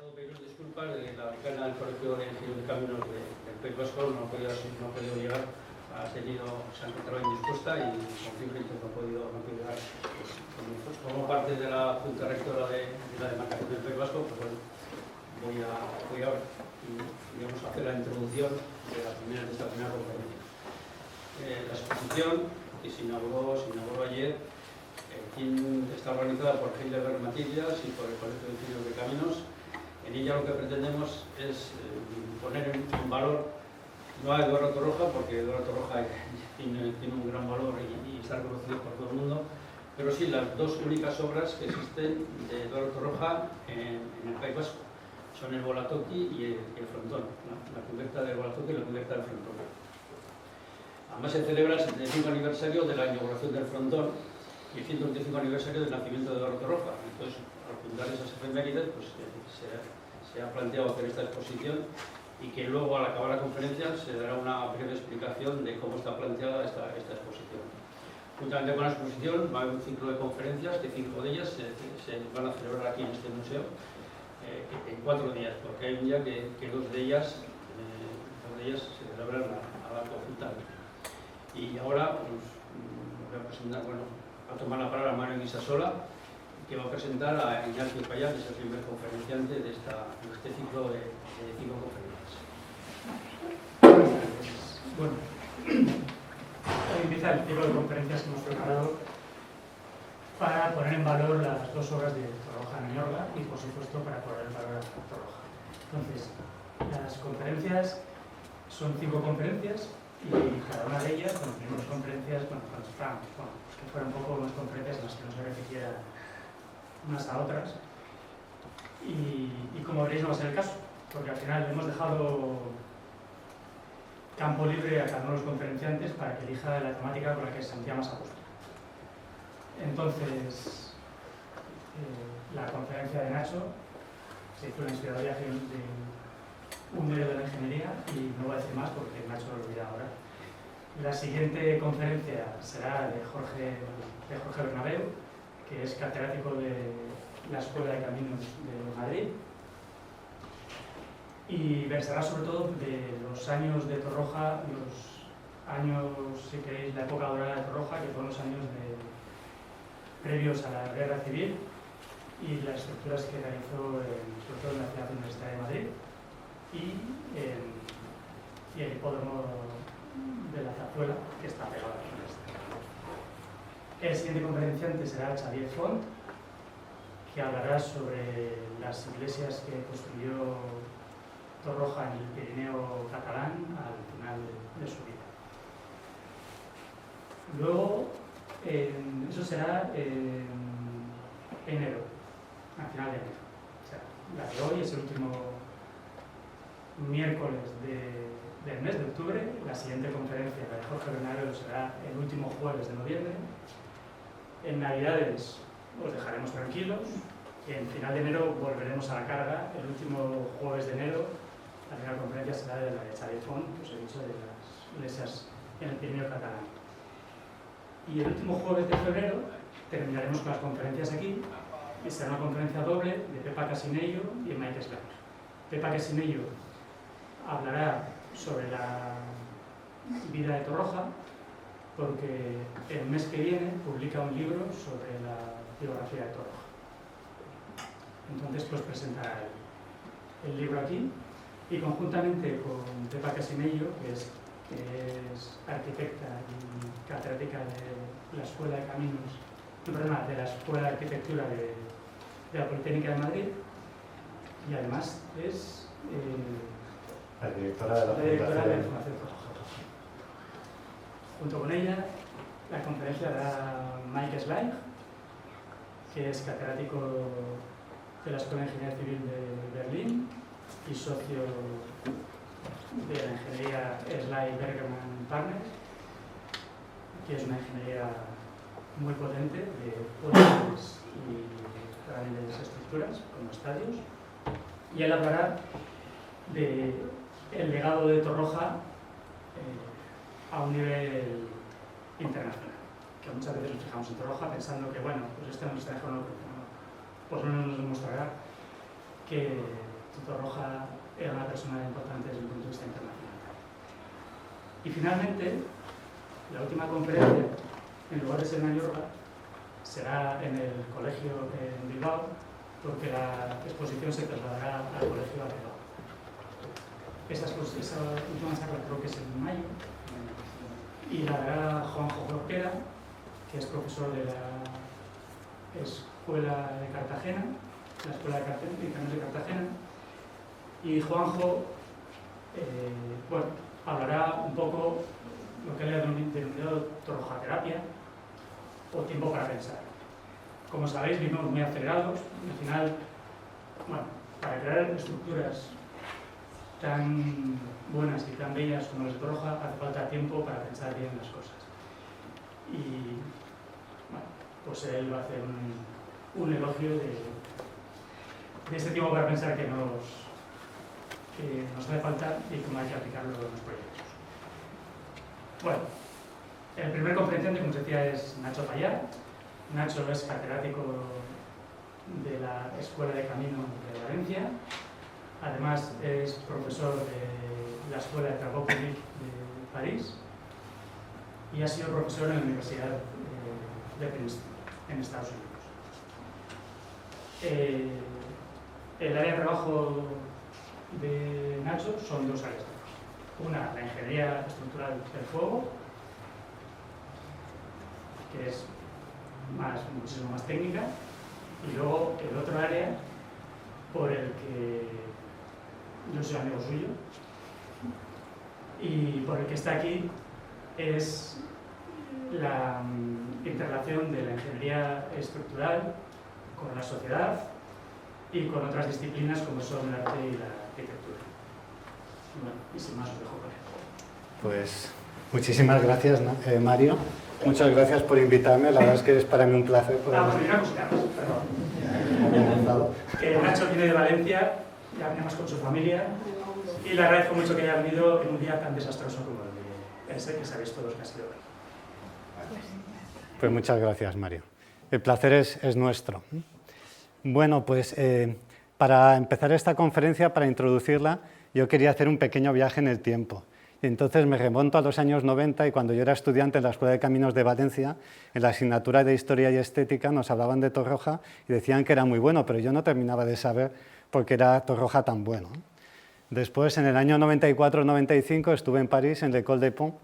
todo pediros disculpas de la decana del Colegio de Ingenieros de Caminos del País Vasco no ha podido llegar, se ha encontrado indispuesta y con conflictos no ha podido llegar. Pues, como parte de la Junta Rectora de la demarcación del País Vasco, pues bueno, voy a digamos, hacer la introducción de esta primera conferencia. La exposición que se inauguró ayer está organizada por Heidelberg Matillas y por el Colegio de Ingenieros de Caminos. En ella lo que pretendemos es poner en valor no a Eduardo Torroja, porque Eduardo Torroja tiene un gran valor y está reconocido por todo el mundo, pero sí las dos únicas obras que existen de Eduardo Torroja en el País Vasco. Son el Bolatoki y el frontón, la cubierta del Bolatoki y la cubierta del frontón. Además se celebra el 75 aniversario de la inauguración del frontón y el 125 aniversario del nacimiento de Eduardo Torroja. Entonces, al juntar esas efemérides, pues, se ha planteado hacer esta exposición y que luego, al acabar la conferencia, se dará una breve explicación de cómo está planteada esta exposición. Juntamente con la exposición va a haber un ciclo de conferencias, que 5 de ellas se van a celebrar aquí en este museo en 4 días, porque hay un día que 2 de ellas se celebran a la conjunta. Y ahora pues, voy a presentar, a tomar la palabra Mario Guisasola, que va a presentar a Ignacio Payá, que es el primer conferenciante de este ciclo de 5 conferencias. Bueno, hoy empieza el ciclo de conferencias que hemos preparado para poner en valor las dos obras de Torroja Ñorga y, por supuesto, para poner en valor a Torroja. Entonces, las conferencias son 5 conferencias y cada una de ellas, tenemos conferencias, que fueron un poco unas conferencias en las que no se repitiera unas a otras. Y como veréis, no va a ser el caso, porque al final hemos dejado campo libre a cada uno de los conferenciantes para que elija la temática con la que se sentía más a gusto. Entonces, la conferencia de Nacho se hizo una inspiradora de un medio de la ingeniería y no voy a decir más porque Nacho lo olvida ahora. La siguiente conferencia será de Jorge Bernabeu, que es catedrático de la Escuela de Caminos de Madrid, y versará sobre todo de los años de Torroja, los años, si queréis, la época dorada de Torroja, que fueron los años previos a la Guerra Civil, y las estructuras que realizó sobre todo en la Ciudad Universitaria de Madrid y el hipódromo de la Zarzuela, que está pegado a la universidad. El siguiente conferenciante será Xavier Font, que hablará sobre las iglesias que construyó Torroja en el Pirineo catalán al final de su vida. Luego, eso será en enero, a final de enero. O sea, la de hoy es el último miércoles del mes de octubre. La siguiente conferencia, la de Jorge Bernabeu, será el último jueves de noviembre. En Navidades os dejaremos tranquilos y en final de enero volveremos a la carga. El último jueves de enero, la primera conferencia será de la de Xavier Font, que os he dicho, de las iglesias en el Pirineo catalán. Y el último jueves de febrero terminaremos con las conferencias aquí, y será una conferencia doble de Pepa Casinello y Mike Slack. Pepa Casinello hablará sobre la vida de Torroja, porque el mes que viene publica un libro sobre la biografía de Torroja. Entonces, pues presentará el libro aquí, y conjuntamente con Pepa Casinello, que es arquitecta y catedrática de la Escuela de Caminos, de la Escuela de Arquitectura de la Politécnica de Madrid, y además es la directora de la Fundación Torroja. Junto con ella, la conferencia dará Mike Slack, que es catedrático de la Escuela de Ingeniería Civil de Berlín y socio de la ingeniería Slack Bergermann Partners, que es una ingeniería muy potente de puentes y grandes estructuras como estadios, y él hablará del legado de Torroja a un nivel internacional, que muchas veces nos fijamos en Torroja pensando que, bueno, pues este no está dejando, pues no nos demostrará que Torroja era una persona importante desde el punto de vista internacional. Y finalmente, la última conferencia, en lugar de ser en Mayorga, será en el colegio en Bilbao, porque la exposición se trasladará al colegio de Bilbao. Esa última charla creo que es en mayo, y la dará Juanjo Jorquera, que es profesor de la Escuela de Cartagena, la Escuela de Cartagena, y Juanjo bueno, hablará un poco lo que él ha denominado torrojaterapia o tiempo para pensar. Como sabéis, vivimos muy acelerados. Al final, bueno, para crear estructuras tan buenas y tan bellas como las de Torroja hace falta tiempo para pensar bien las cosas. Y bueno, pues él va a hacer un elogio de este tiempo para pensar que nos hace falta y cómo hay que aplicarlo en los proyectos. Bueno, el primer conferenciante, como os decía, es Nacho Payá. Nacho es catedrático de la Escuela de Camino de Valencia. Además, es profesor de la Escuela de Travaux Publics de París y ha sido profesor en la Universidad de Princeton, en Estados Unidos. El área de trabajo de Nacho son dos áreas de trabajo. Una, la ingeniería estructural del fuego, que es muchísimo más técnica, y luego el otro área por el que yo soy amigo suyo y por el que está aquí es la interrelación de la ingeniería estructural con la sociedad y con otras disciplinas como son el arte y la arquitectura. Bueno, y sin más os dejo con él. Pues muchísimas gracias, Mario. Muchas gracias por invitarme. La verdad es que es para mí un placer. Vamos, una cosita más, perdón. Nacho viene de Valencia, ya viene más con su familia, y le agradezco mucho que haya venido en un día tan desastroso como el de que sabéis todos que ha sido hoy. Pues muchas gracias, Mario. El placer es nuestro. Bueno, pues para empezar esta conferencia, para introducirla, yo quería hacer un pequeño viaje en el tiempo. Y entonces me remonto a los años 90 y cuando yo era estudiante en la Escuela de Caminos de Valencia, en la asignatura de Historia y Estética nos hablaban de Torroja y decían que era muy bueno, pero yo no terminaba de saber por qué era Torroja tan bueno. Después, en el año 94-95, estuve en París, en l'École des Ponts,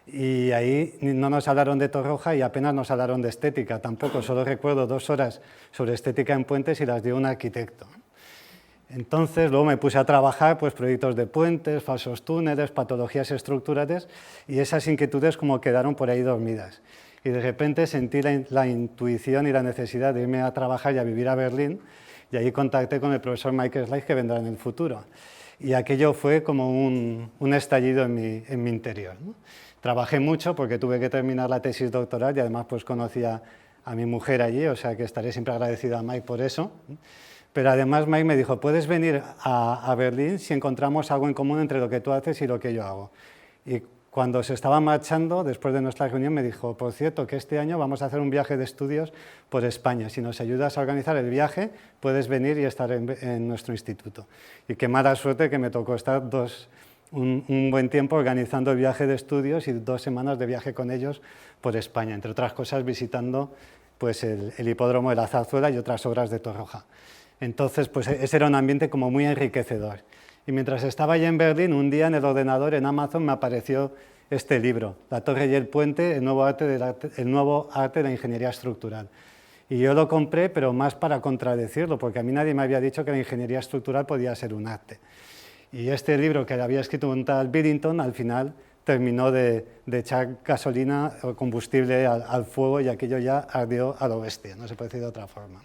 y ahí no nos hablaron de Torroja y apenas nos hablaron de estética tampoco. Solo recuerdo 2 horas sobre estética en puentes y las dio un arquitecto. Entonces, luego me puse a trabajar pues, proyectos de puentes, falsos túneles, patologías estructurales, y esas inquietudes como quedaron por ahí dormidas. Y de repente sentí la intuición y la necesidad de irme a trabajar y a vivir a Berlín, y ahí contacté con el profesor Michael Slice, que vendrá en el futuro. Y aquello fue como un estallido en mi interior, ¿no? Trabajé mucho porque tuve que terminar la tesis doctoral y además pues, conocí a mi mujer allí, o sea que estaré siempre agradecido a Mike por eso. Pero además Mike me dijo, puedes venir a Berlín si encontramos algo en común entre lo que tú haces y lo que yo hago. Y cuando se estaba marchando, después de nuestra reunión, me dijo, por cierto, que este año vamos a hacer un viaje de estudios por España. Si nos ayudas a organizar el viaje, puedes venir y estar en nuestro instituto. Y qué mala suerte que me tocó estar un buen tiempo organizando el viaje de estudios y 2 semanas de viaje con ellos por España, entre otras cosas visitando pues, el hipódromo de la Zarzuela y otras obras de Torroja. Entonces, pues ese era un ambiente como muy enriquecedor. Y mientras estaba allá en Berlín, un día en el ordenador, en Amazon, me apareció este libro, La Torre y el Puente, el nuevo arte de la ingeniería estructural. Y yo lo compré, pero más para contradecirlo, porque a mí nadie me había dicho que la ingeniería estructural podía ser un arte. Y este libro que había escrito un tal Biddington, al final terminó de echar gasolina o combustible al fuego y aquello ya ardió a lo bestia, no se puede decir de otra forma.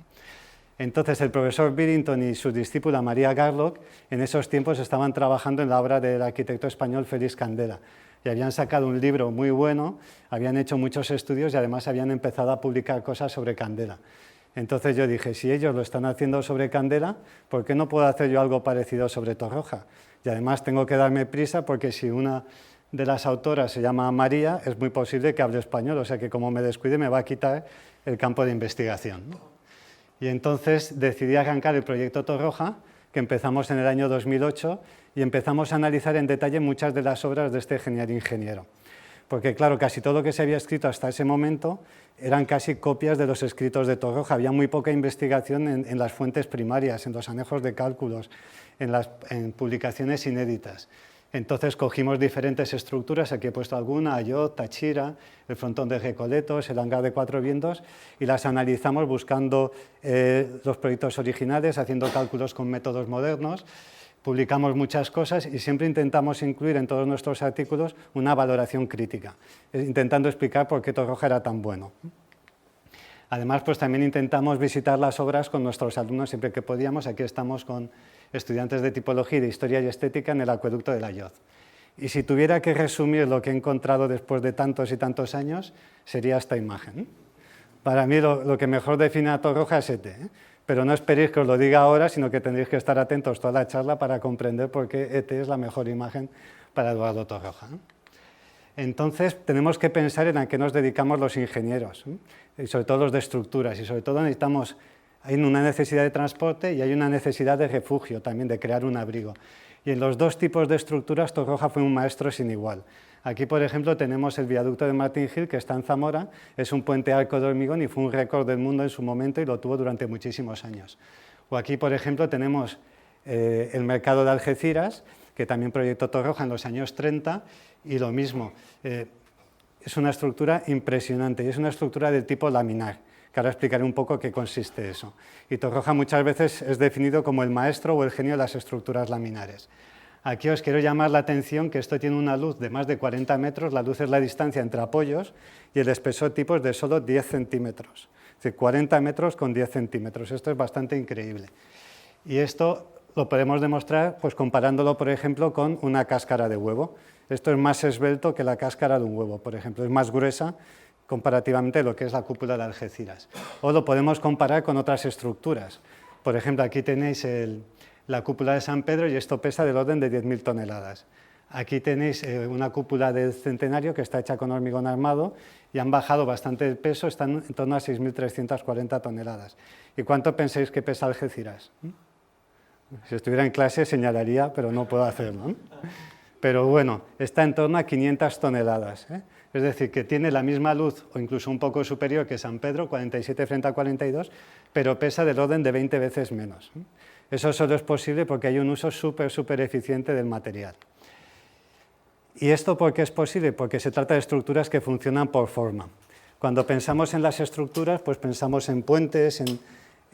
Entonces el profesor Biddington y su discípula María Garlock en esos tiempos estaban trabajando en la obra del arquitecto español Félix Candela y habían sacado un libro muy bueno, habían hecho muchos estudios y además habían empezado a publicar cosas sobre Candela. Entonces yo dije, si ellos lo están haciendo sobre Candela, ¿por qué no puedo hacer yo algo parecido sobre Torroja? Y además tengo que darme prisa porque si una de las autoras se llama María, es muy posible que hable español, o sea que como me descuide me va a quitar el campo de investigación, ¿no? Y entonces decidí arrancar el proyecto Torroja que empezamos en el año 2008 y empezamos a analizar en detalle muchas de las obras de este genial ingeniero. Porque claro, casi todo lo que se había escrito hasta ese momento eran casi copias de los escritos de Torroja. Había muy poca investigación en las fuentes primarias, en los anejos de cálculos, en publicaciones inéditas. Entonces cogimos diferentes estructuras, aquí he puesto alguna, Ayot, Táchira, el frontón de Recoletos, el hangar de Cuatro Vientos, y las analizamos buscando los proyectos originales, haciendo cálculos con métodos modernos. Publicamos muchas cosas y siempre intentamos incluir en todos nuestros artículos una valoración crítica, intentando explicar por qué Torroja era tan bueno. Además, pues también intentamos visitar las obras con nuestros alumnos siempre que podíamos. Aquí estamos con estudiantes de tipología y de historia y estética en el acueducto de la Ayot. Y si tuviera que resumir lo que he encontrado después de tantos y tantos años, sería esta imagen. Para mí lo que mejor define a Torroja es ET, pero no esperéis que os lo diga ahora, sino que tendréis que estar atentos toda la charla para comprender por qué ET es la mejor imagen para Eduardo Torroja. Entonces, tenemos que pensar en a qué nos dedicamos los ingenieros, y sobre todo los de estructuras, y sobre todo hay una necesidad de transporte y hay una necesidad de refugio también, de crear un abrigo. Y en los dos tipos de estructuras Torroja fue un maestro sin igual. Aquí, por ejemplo, tenemos el viaducto de Martín Gil, que está en Zamora, es un puente arco de hormigón y fue un récord del mundo en su momento y lo tuvo durante muchísimos años. O aquí, por ejemplo, tenemos el mercado de Algeciras, que también proyectó Torroja en los años 30, y lo mismo, es una estructura impresionante y es una estructura del tipo laminar, que ahora explicaré un poco qué consiste eso. Y Torroja muchas veces es definido como el maestro o el genio de las estructuras laminares. Aquí os quiero llamar la atención que esto tiene una luz de más de 40 metros, la luz es la distancia entre apoyos y el espesor tipo es de solo 10 centímetros. Es decir, 40 metros con 10 centímetros, esto es bastante increíble. Y esto lo podemos demostrar pues, comparándolo, por ejemplo, con una cáscara de huevo. Esto es más esbelto que la cáscara de un huevo, por ejemplo, es más gruesa comparativamente a lo que es la cúpula de Algeciras. O lo podemos comparar con otras estructuras. Por ejemplo, aquí tenéis la cúpula de San Pedro y esto pesa del orden de 10.000 toneladas. Aquí tenéis una cúpula del Centenario que está hecha con hormigón armado y han bajado bastante el peso, están en torno a 6.340 toneladas. ¿Y cuánto pensáis que pesa Algeciras? Si estuviera en clase señalaría, pero no puedo hacerlo. Pero bueno, está en torno a 500 toneladas. Es decir, que tiene la misma luz o incluso un poco superior que San Pedro, 47 frente a 42, pero pesa del orden de 20 veces menos. Eso solo es posible porque hay un uso súper eficiente del material. ¿Y esto por qué es posible? Porque se trata de estructuras que funcionan por forma. Cuando pensamos en las estructuras, pues pensamos en puentes,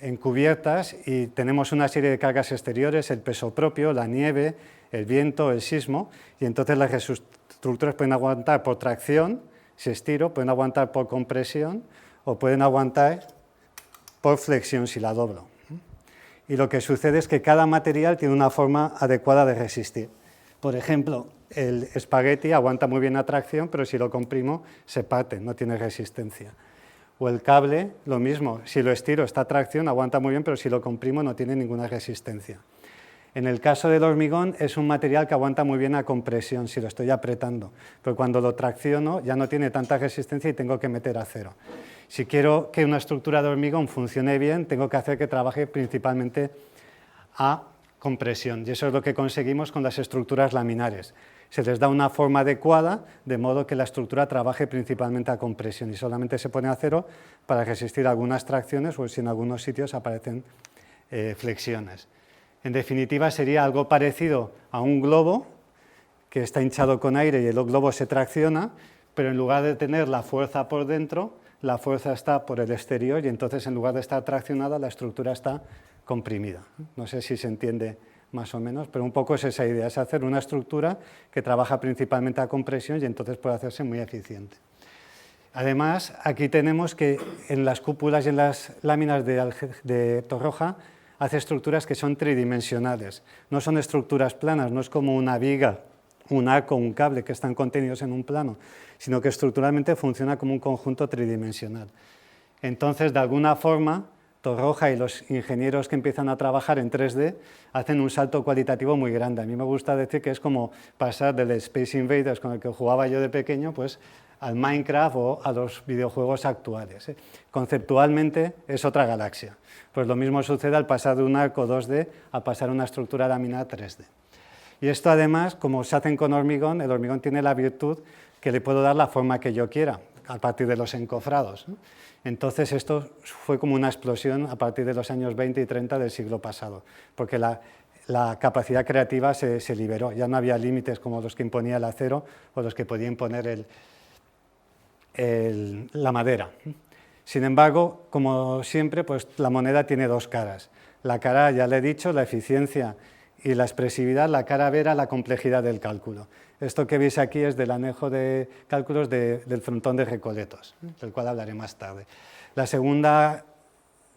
en cubiertas y tenemos una serie de cargas exteriores, el peso propio, la nieve, el viento, el sismo, y entonces las estructuras pueden aguantar por tracción, si estiro, pueden aguantar por compresión o pueden aguantar por flexión si la doblo. Y lo que sucede es que cada material tiene una forma adecuada de resistir. Por ejemplo, el espagueti aguanta muy bien la tracción, pero si lo comprimo se parte, no tiene resistencia. O el cable, lo mismo, si lo estiro esta tracción aguanta muy bien, pero si lo comprimo no tiene ninguna resistencia. En el caso del hormigón es un material que aguanta muy bien a compresión si lo estoy apretando, pero cuando lo tracciono ya no tiene tanta resistencia y tengo que meter acero. Si quiero que una estructura de hormigón funcione bien, tengo que hacer que trabaje principalmente a compresión, y eso es lo que conseguimos con las estructuras laminares. Se les da una forma adecuada, de modo que la estructura trabaje principalmente a compresión y solamente se pone acero para resistir algunas tracciones o si en algunos sitios aparecen flexiones. En definitiva, sería algo parecido a un globo que está hinchado con aire y el globo se tracciona, pero en lugar de tener la fuerza por dentro, la fuerza está por el exterior y entonces en lugar de estar traccionada, la estructura está comprimida. No sé si se entiende más o menos, pero un poco es esa idea, es hacer una estructura que trabaja principalmente a compresión y entonces puede hacerse muy eficiente. Además, aquí tenemos que en las cúpulas y en las láminas de Torroja hace estructuras que son tridimensionales, no son estructuras planas, no es como una viga, un arco, un cable que están contenidos en un plano, sino que estructuralmente funciona como un conjunto tridimensional. Entonces, de alguna forma, Torroja y los ingenieros que empiezan a trabajar en 3D hacen un salto cualitativo muy grande. A mí me gusta decir que es como pasar del Space Invaders con el que jugaba yo de pequeño, pues, al Minecraft o a los videojuegos actuales. Conceptualmente es otra galaxia. Pues lo mismo sucede al pasar de un arco 2D a pasar a una estructura laminada 3D. Y esto además, como se hacen con hormigón, el hormigón tiene la virtud que le puedo dar la forma que yo quiera a partir de los encofrados. Entonces esto fue como una explosión a partir de los años 20 y 30 del siglo pasado, porque la capacidad creativa se liberó, ya no había límites como los que imponía el acero o los que podía imponer la madera. Sin embargo, como siempre, pues la moneda tiene dos caras. La cara, ya le he dicho, la eficiencia y la expresividad, la cara B era la complejidad del cálculo. Esto que veis aquí es del anejo de cálculos del frontón de Recoletos, del cual hablaré más tarde. La segunda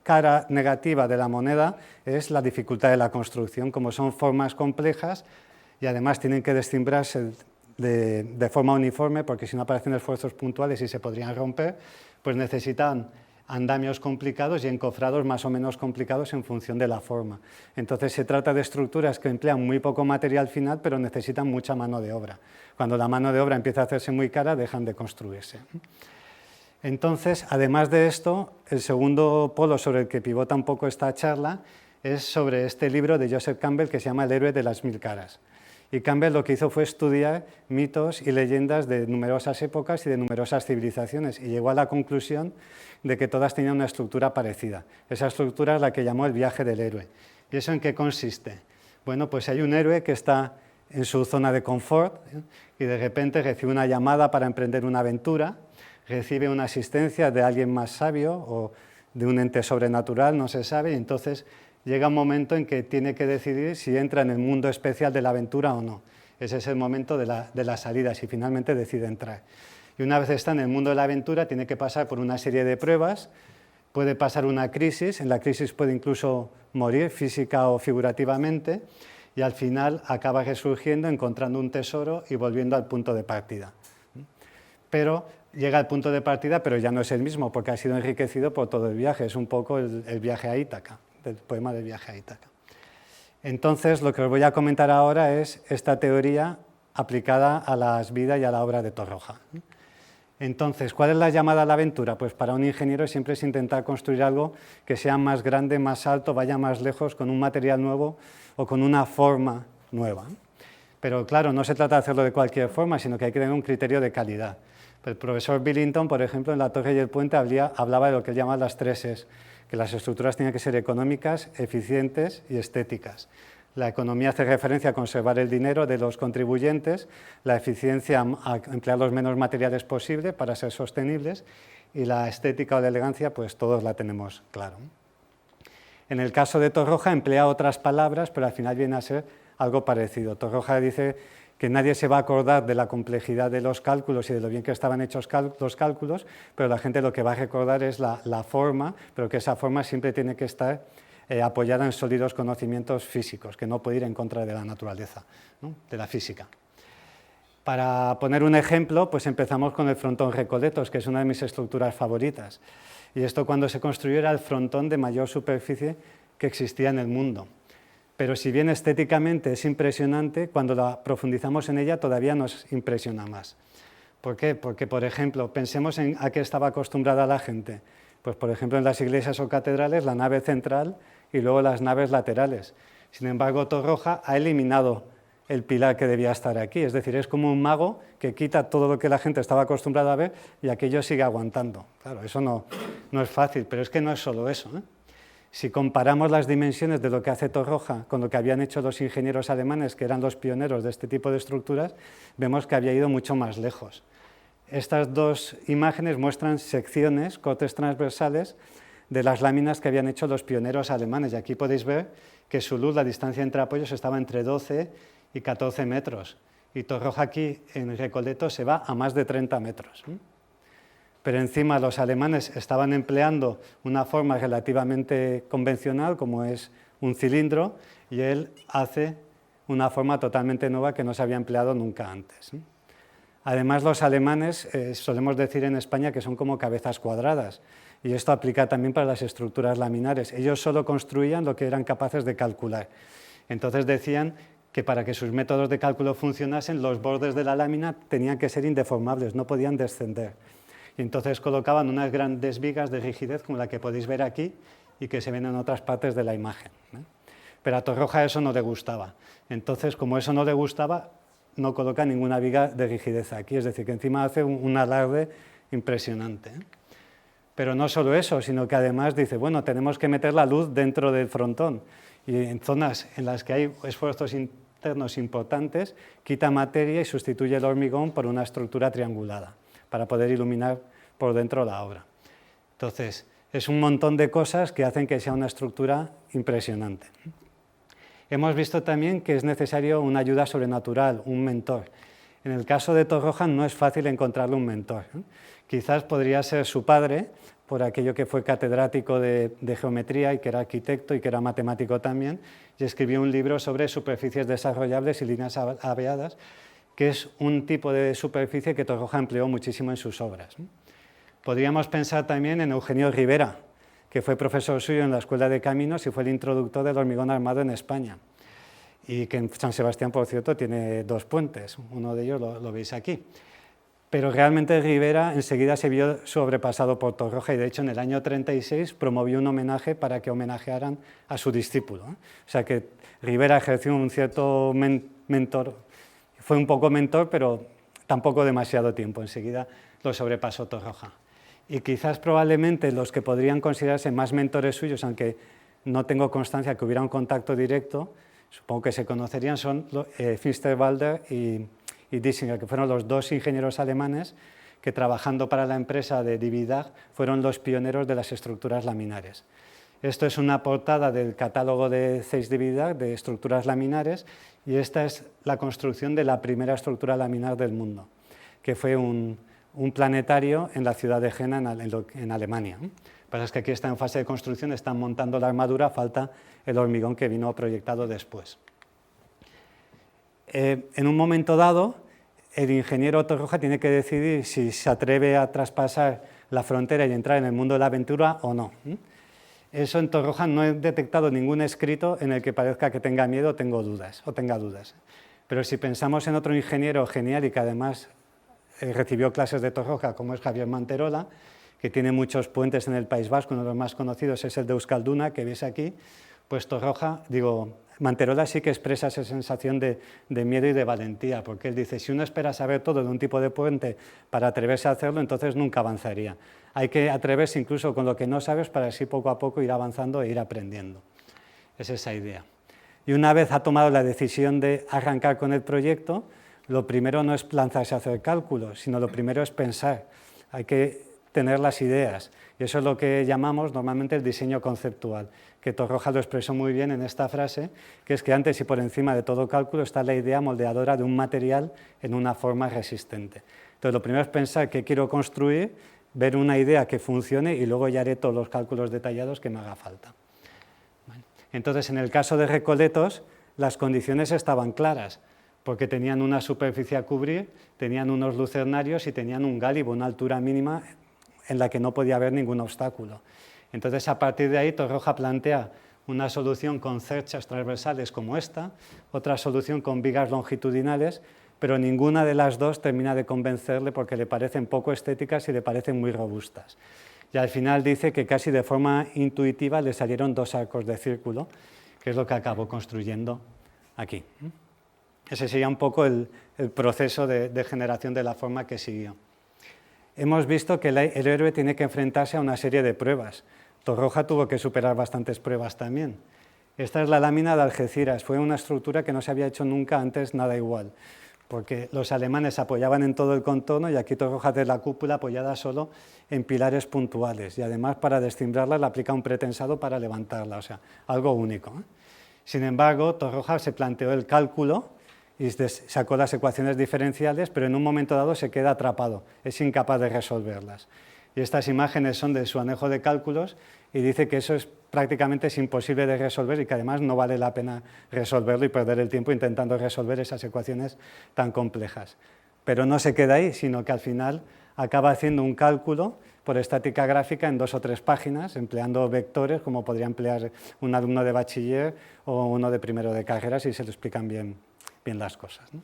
cara negativa de la moneda es la dificultad de la construcción, como son formas complejas y además tienen que descimbrarse de forma uniforme, porque si no aparecen esfuerzos puntuales y se podrían romper, pues necesitan andamios complicados y encofrados más o menos complicados en función de la forma. Entonces se trata de estructuras que emplean muy poco material final, pero necesitan mucha mano de obra. Cuando la mano de obra empieza a hacerse muy cara, dejan de construirse. Entonces, además de esto, el segundo polo sobre el que pivota un poco esta charla es sobre este libro de Joseph Campbell que se llama El héroe de las mil caras. Y Campbell lo que hizo fue estudiar mitos y leyendas de numerosas épocas y de numerosas civilizaciones y llegó a la conclusión de que todas tenían una estructura parecida. Esa estructura es la que llamó el viaje del héroe. ¿Y eso en qué consiste? Bueno, pues hay un héroe que está en su zona de confort y de repente recibe una llamada para emprender una aventura, recibe una asistencia de alguien más sabio o de un ente sobrenatural, no se sabe, y entonces llega un momento en que tiene que decidir si entra en el mundo especial de la aventura o no. Ese es el momento de la salida, si finalmente decide entrar. Y una vez está en el mundo de la aventura, tiene que pasar por una serie de pruebas, puede pasar una crisis, en la crisis puede incluso morir física o figurativamente, y al final acaba resurgiendo, encontrando un tesoro y volviendo al punto de partida. Pero llega al punto de partida, pero ya no es el mismo, porque ha sido enriquecido por todo el viaje, es un poco el viaje a Ítaca, del poema del viaje a Ítaca. Entonces, lo que os voy a comentar ahora es esta teoría aplicada a las vidas y a la obra de Torroja. Entonces, ¿cuál es la llamada a la aventura? Pues para un ingeniero siempre es intentar construir algo que sea más grande, más alto, vaya más lejos, con un material nuevo o con una forma nueva. Pero claro, no se trata de hacerlo de cualquier forma, sino que hay que tener un criterio de calidad. El profesor Billington, por ejemplo, en La Torre y el Puente hablaba de lo que él llama las 3 Es, que las estructuras tienen que ser económicas, eficientes y estéticas. La economía hace referencia a conservar el dinero de los contribuyentes, la eficiencia a emplear los menos materiales posible para ser sostenibles y la estética o la elegancia, pues todos la tenemos claro. En el caso de Torroja emplea otras palabras, pero al final viene a ser algo parecido. Torroja dice que nadie se va a acordar de la complejidad de los cálculos y de lo bien que estaban hechos los cálculos, pero la gente lo que va a recordar es la forma, pero que esa forma siempre tiene que estar apoyada en sólidos conocimientos físicos, que no puede ir en contra de la naturaleza, ¿no? De la física. Para poner un ejemplo, pues empezamos con el frontón Recoletos, que es una de mis estructuras favoritas. Y esto cuando se construyó era el frontón de mayor superficie que existía en el mundo. Pero si bien estéticamente es impresionante, cuando la profundizamos en ella todavía nos impresiona más. ¿Por qué? Porque, por ejemplo, pensemos en a qué estaba acostumbrada la gente. Pues, por ejemplo, en las iglesias o catedrales, la nave central y luego las naves laterales. Sin embargo, Torroja ha eliminado el pilar que debía estar aquí. Es decir, es como un mago que quita todo lo que la gente estaba acostumbrada a ver y aquello sigue aguantando. Claro, eso no es fácil, pero es que no es solo eso, ¿eh? Si comparamos las dimensiones de lo que hace Torroja con lo que habían hecho los ingenieros alemanes, que eran los pioneros de este tipo de estructuras, vemos que había ido mucho más lejos. Estas dos imágenes muestran secciones, cortes transversales, de las láminas que habían hecho los pioneros alemanes. Y aquí podéis ver que su luz, la distancia entre apoyos, estaba entre 12 y 14 metros. Y Torroja aquí, en Recoletos, se va a más de 30 metros. Pero encima los alemanes estaban empleando una forma relativamente convencional, como es un cilindro, y él hace una forma totalmente nueva que no se había empleado nunca antes. Además, los alemanes solemos decir en España que son como cabezas cuadradas, y esto aplica también para las estructuras laminares. Ellos solo construían lo que eran capaces de calcular. Entonces decían que para que sus métodos de cálculo funcionasen, los bordes de la lámina tenían que ser indeformables, no podían descender. Y entonces colocaban unas grandes vigas de rigidez, como la que podéis ver aquí, y que se ven en otras partes de la imagen. Pero a Torroja eso no le gustaba. Entonces, como eso no le gustaba, no coloca ninguna viga de rigidez aquí, es decir, que encima hace un alarde impresionante. Pero no solo eso, sino que además dice, bueno, tenemos que meter la luz dentro del frontón, y en zonas en las que hay esfuerzos internos importantes, quita materia y sustituye el hormigón por una estructura triangulada, para poder iluminar por dentro la obra. Entonces, es un montón de cosas que hacen que sea una estructura impresionante. Hemos visto también que es necesario una ayuda sobrenatural, un mentor. En el caso de Torroja no es fácil encontrarle un mentor. Quizás podría ser su padre, por aquello que fue catedrático de geometría y que era arquitecto y que era matemático también, y escribió un libro sobre superficies desarrollables y líneas abeadas, que es un tipo de superficie que Torroja empleó muchísimo en sus obras. Podríamos pensar también en Eugenio Rivera, que fue profesor suyo en la Escuela de Caminos y fue el introductor del hormigón armado en España. Y que en San Sebastián, por cierto, tiene 2 puentes, uno de ellos lo veis aquí. Pero realmente Rivera enseguida se vio sobrepasado por Torroja y de hecho en el año 36 promovió un homenaje para que homenajearan a su discípulo. O sea que Rivera ejerció un cierto mentor, fue un poco mentor, pero tampoco demasiado tiempo, enseguida lo sobrepasó Torroja. Y quizás probablemente los que podrían considerarse más mentores suyos, aunque no tengo constancia que hubiera un contacto directo, supongo que se conocerían, son Finsterwalder y Diesinger, que fueron los 2 ingenieros alemanes que trabajando para la empresa de Dividag fueron los pioneros de las estructuras laminares. Esto es una portada del catálogo de Zeiss Dividag de estructuras laminares y esta es la construcción de la primera estructura laminar del mundo, que fue un planetario en la ciudad de Jena, en Alemania. Lo que pasa es que aquí está en fase de construcción, están montando la armadura, falta el hormigón que vino proyectado después. En un momento dado, el ingeniero Torroja tiene que decidir si se atreve a traspasar la frontera y entrar en el mundo de la aventura o no. Eso en Torroja no he detectado ningún escrito en el que parezca que tenga miedo o tenga dudas. Pero si pensamos en otro ingeniero genial y que además recibió clases de Torroja, como es Javier Manterola, que tiene muchos puentes en el País Vasco, uno de los más conocidos es el de Euskalduna, que veis aquí, pues Manterola sí que expresa esa sensación de miedo y de valentía, porque él dice, si uno espera saber todo de un tipo de puente para atreverse a hacerlo, entonces nunca avanzaría. Hay que atreverse incluso con lo que no sabes para así poco a poco ir avanzando e ir aprendiendo. Es esa idea. Y una vez ha tomado la decisión de arrancar con el proyecto, lo primero no es lanzarse a hacer cálculos, sino lo primero es pensar. Hay que tener las ideas. Y eso es lo que llamamos normalmente el diseño conceptual, que Torroja lo expresó muy bien en esta frase, que es que antes y por encima de todo cálculo está la idea moldeadora de un material en una forma resistente. Entonces, lo primero es pensar qué quiero construir, ver una idea que funcione y luego ya haré todos los cálculos detallados que me haga falta. Bueno, entonces, en el caso de Recoletos, las condiciones estaban claras, porque tenían una superficie a cubrir, tenían unos lucernarios y tenían un gálibo, una altura mínima en la que no podía haber ningún obstáculo. Entonces, a partir de ahí, Torroja plantea una solución con cerchas transversales como esta, otra solución con vigas longitudinales, pero ninguna de las dos termina de convencerle porque le parecen poco estéticas y le parecen muy robustas. Y al final dice que casi de forma intuitiva le salieron 2 arcos de círculo, que es lo que acabó construyendo aquí. Ese sería un poco el proceso de generación de la forma que siguió. Hemos visto que el héroe tiene que enfrentarse a una serie de pruebas. Torroja tuvo que superar bastantes pruebas también. Esta es la lámina de Algeciras. Fue una estructura que no se había hecho nunca antes nada igual, porque los alemanes apoyaban en todo el contorno y aquí Torroja hace la cúpula apoyada solo en pilares puntuales y además para descimbrarla le aplica un pretensado para levantarla, o sea, algo único. Sin embargo, Torroja se planteó el cálculo y sacó las ecuaciones diferenciales, pero en un momento dado se queda atrapado, es incapaz de resolverlas. Y estas imágenes son de su anejo de cálculos y dice que eso es prácticamente imposible de resolver y que además no vale la pena resolverlo y perder el tiempo intentando resolver esas ecuaciones tan complejas. Pero no se queda ahí, sino que al final acaba haciendo un cálculo por estática gráfica en 2 o 3 páginas, empleando vectores como podría emplear un alumno de bachiller o uno de primero de carrera si se le explican bien las cosas, ¿no?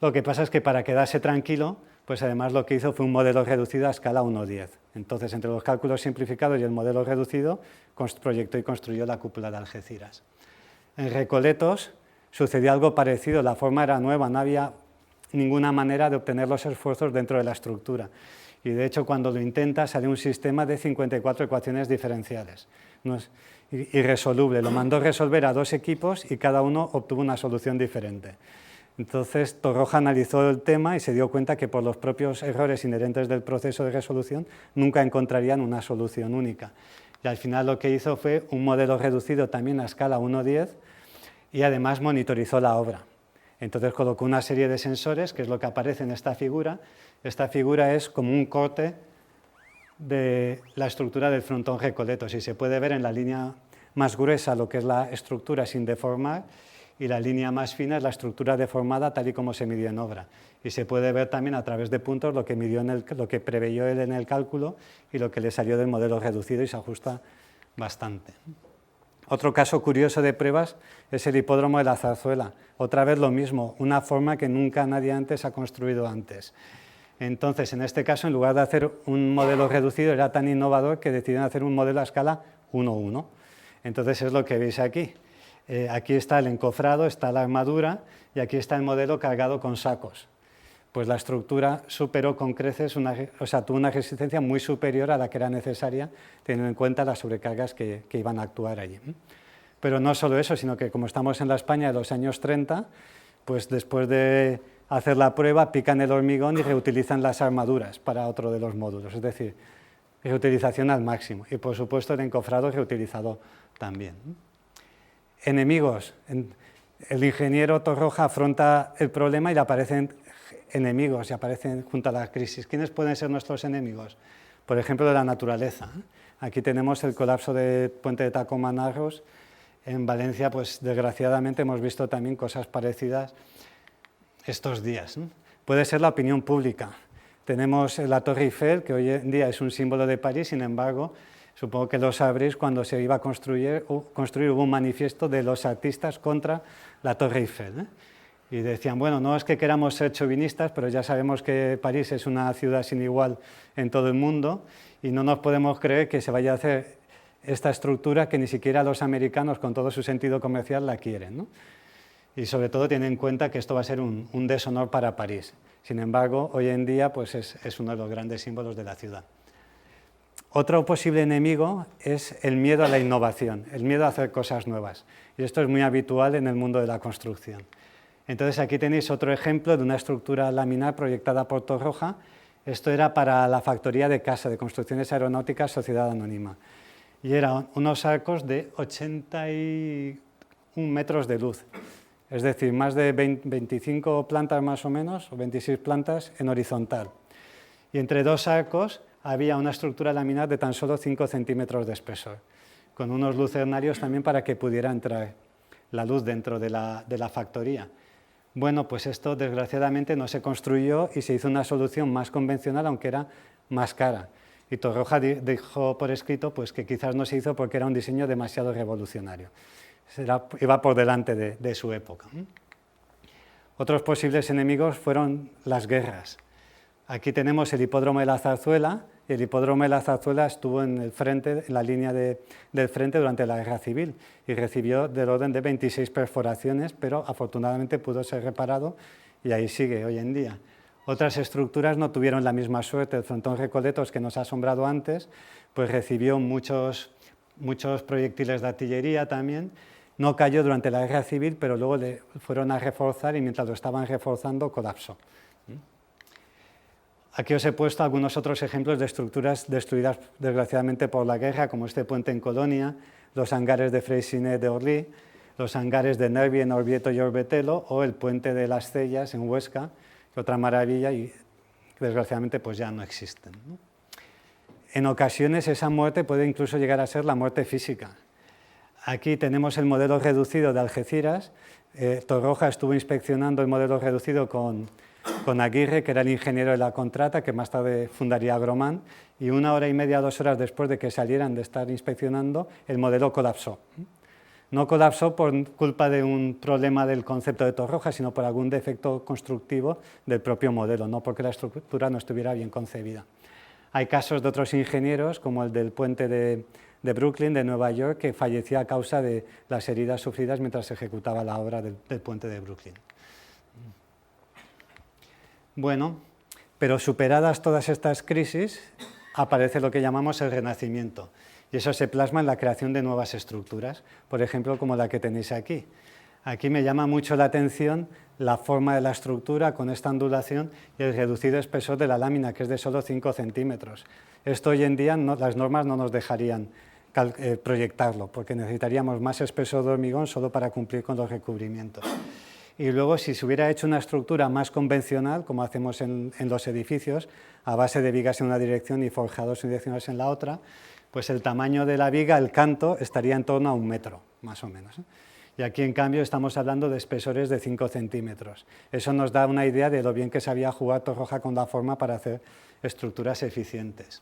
Lo que pasa es que para quedarse tranquilo, pues además lo que hizo fue un modelo reducido a escala 1:10. Entonces, entre los cálculos simplificados y el modelo reducido, proyectó y construyó la cúpula de Algeciras. En Recoletos sucedió algo parecido, la forma era nueva, no había ninguna manera de obtener los esfuerzos dentro de la estructura. Y de hecho, cuando lo intenta, sale un sistema de 54 ecuaciones diferenciales. No es irresoluble. Lo mandó resolver a 2 equipos y cada uno obtuvo una solución diferente. Entonces, Torroja analizó el tema y se dio cuenta que por los propios errores inherentes del proceso de resolución nunca encontrarían una solución única. Y al final lo que hizo fue un modelo reducido también a escala 1:10 y además monitorizó la obra. Entonces colocó una serie de sensores, que es lo que aparece en esta figura. Esta figura es como un corte de la estructura del frontón Recoletos y se puede ver en la línea más gruesa lo que es la estructura sin deformar y la línea más fina es la estructura deformada tal y como se midió en obra. Y se puede ver también a través de puntos lo que preveyó él en el cálculo y lo que le salió del modelo reducido y se ajusta bastante. Otro caso curioso de pruebas es el hipódromo de la Zarzuela. Otra vez lo mismo, una forma que nunca nadie antes ha construido antes. Entonces, en este caso, en lugar de hacer un modelo reducido, era tan innovador que decidieron hacer un modelo a escala 1:1. Entonces, es lo que veis aquí. Aquí está el encofrado, está la armadura y aquí está el modelo cargado con sacos. Pues la estructura superó con creces, tuvo una resistencia muy superior a la que era necesaria, teniendo en cuenta las sobrecargas que iban a actuar allí. Pero no solo eso, sino que como estamos en la España de los años 30, pues después de hacer la prueba pican el hormigón y reutilizan las armaduras para otro de los módulos, es decir, reutilización al máximo. Y por supuesto el encofrado reutilizado también. Enemigos. El ingeniero Torroja afronta el problema y le aparecen enemigos y aparecen junto a la crisis. ¿Quiénes pueden ser nuestros enemigos? Por ejemplo, de la naturaleza. Aquí tenemos el colapso del puente de Tacomanagos. En Valencia, pues desgraciadamente hemos visto también cosas parecidas estos días. Puede ser la opinión pública. Tenemos la Torre Eiffel, que hoy en día es un símbolo de París, sin embargo, supongo que lo sabréis, cuando se iba a construir hubo un manifiesto de los artistas contra la Torre Eiffel. Y decían, bueno, no es que queramos ser chauvinistas, pero ya sabemos que París es una ciudad sin igual en todo el mundo y no nos podemos creer que se vaya a hacer esta estructura que ni siquiera los americanos, con todo su sentido comercial, la quieren, ¿no? Y sobre todo tienen en cuenta que esto va a ser un deshonor para París. Sin embargo, hoy en día pues es uno de los grandes símbolos de la ciudad. Otro posible enemigo es el miedo a la innovación, el miedo a hacer cosas nuevas. Y esto es muy habitual en el mundo de la construcción. Entonces aquí tenéis otro ejemplo de una estructura laminar proyectada por Torroja. Esto era para la factoría de Casa de Construcciones Aeronáuticas Sociedad Anónima. Y eran unos arcos de 81 metros de luz. Es decir, más de 25 plantas más o menos, o 26 plantas en horizontal. Y entre 2 arcos había una estructura laminar de tan solo 5 centímetros de espesor, con unos lucernarios también para que pudiera entrar la luz dentro de la factoría. Bueno, pues esto desgraciadamente no se construyó y se hizo una solución más convencional, aunque era más cara. Y Torroja dijo por escrito pues, que quizás no se hizo porque era un diseño demasiado revolucionario. Iba por delante de su época. Otros posibles enemigos fueron las guerras. Aquí tenemos el hipódromo de la Zarzuela. El hipódromo de la Zarzuela estuvo en la línea del frente durante la Guerra Civil y recibió del orden de 26 perforaciones, pero afortunadamente pudo ser reparado y ahí sigue hoy en día. Otras estructuras no tuvieron la misma suerte. El frontón Recoletos, que nos ha asombrado antes, pues recibió muchos proyectiles de artillería también. No cayó durante la Guerra Civil, pero luego le fueron a reforzar y mientras lo estaban reforzando colapsó. Aquí os he puesto algunos otros ejemplos de estructuras destruidas desgraciadamente por la guerra, como este puente en Colonia, los hangares de Freycinet de Orly, los hangares de Nervi en Orvieto y Orbetello, o el puente de las Cellas en Huesca, que otra maravilla y desgraciadamente pues ya no existen, ¿no? En ocasiones esa muerte puede incluso llegar a ser la muerte física. Aquí tenemos el modelo reducido de Algeciras. Torroja estuvo inspeccionando el modelo reducido con con Aguirre, que era el ingeniero de la contrata, que más tarde fundaría Agromán, y 1 hora y media, 2 horas después de que salieran de estar inspeccionando, el modelo colapsó. No colapsó por culpa de un problema del concepto de Torroja, sino por algún defecto constructivo del propio modelo, no porque la estructura no estuviera bien concebida. Hay casos de otros ingenieros, como el del puente de Brooklyn, de Nueva York, que falleció a causa de las heridas sufridas mientras se ejecutaba la obra del puente de Brooklyn. Bueno, pero superadas todas estas crisis, aparece lo que llamamos el Renacimiento, y eso se plasma en la creación de nuevas estructuras, por ejemplo, como la que tenéis aquí. Aquí me llama mucho la atención la forma de la estructura con esta ondulación y el reducido espesor de la lámina, que es de solo 5 centímetros. Esto hoy en día las normas no nos dejarían proyectarlo, porque necesitaríamos más espesor de hormigón solo para cumplir con los recubrimientos. Y luego, si se hubiera hecho una estructura más convencional, como hacemos en los edificios, a base de vigas en una dirección y forjados unidireccionales en la otra, pues el tamaño de la viga, el canto, estaría en torno a 1 metro, más o menos. Y aquí, en cambio, estamos hablando de espesores de 5 centímetros. Eso nos da una idea de lo bien que sabía jugar Torroja con la forma para hacer estructuras eficientes.